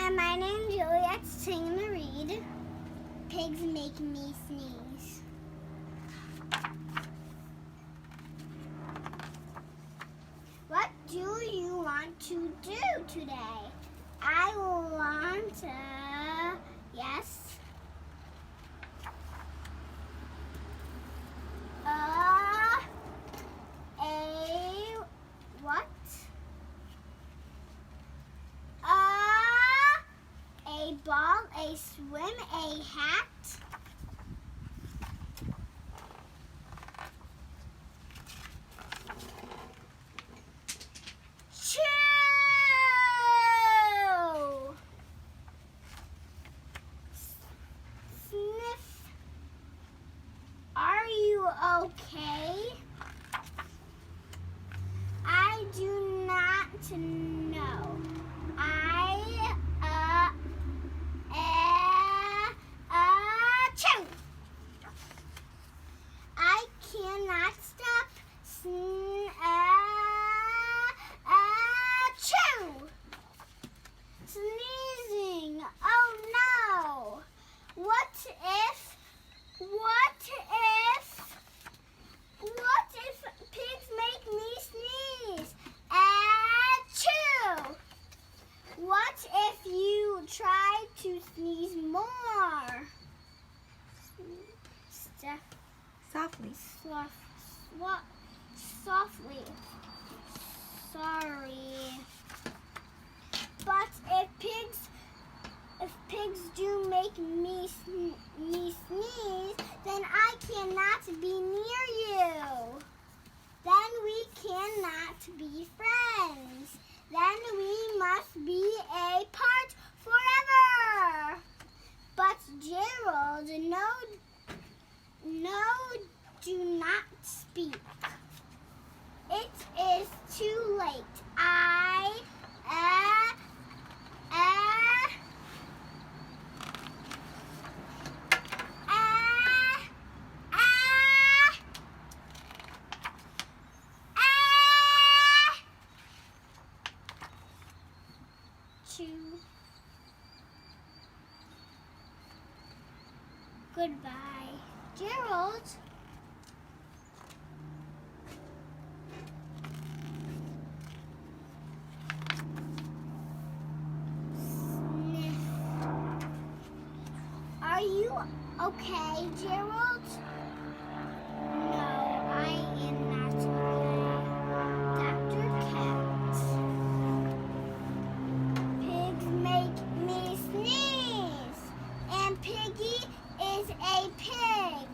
And my name's Juliet, singing to read. Pigs make me sneeze. What do you want to do today? I want to, yes. What? A ball, a swim, a hat. Chew! Sniff. Are you okay? I do not know. Chew! I cannot stop chew! Sneezing. Oh no! What if pigs make me sneeze? Achoo! What if you try to sneeze more? Softly. Softly. Sorry. But if pigs do make me sneeze, then I cannot be near you. Then we cannot be friends. Then we must be apart forever. But Gerald, no, do not speak. It is too late. Goodbye, Gerald. Sniff. Are you okay, Gerald? No, I am not okay. Dr. Cat. Pigs make me sneeze, and Piggy is a pig.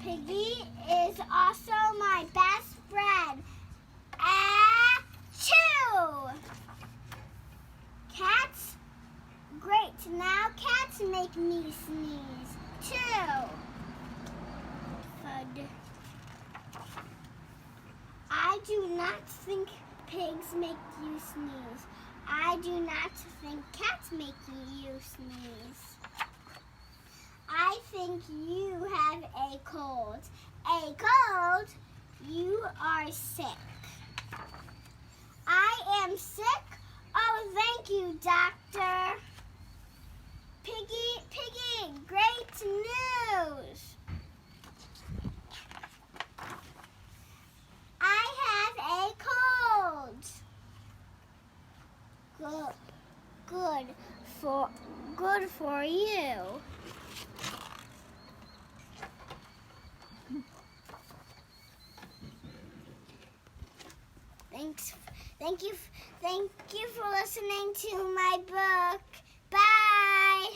Piggy is also my best friend. Achoo! Cats? Great. Now cats make me sneeze too. Thud. I do not think pigs make you sneeze. I do not think cats make you sneeze. I think you have a cold. A cold? You are sick. I am sick? Oh, thank you, doctor. Piggy, great news. I have a cold. Good for you. Thank you for listening to my book.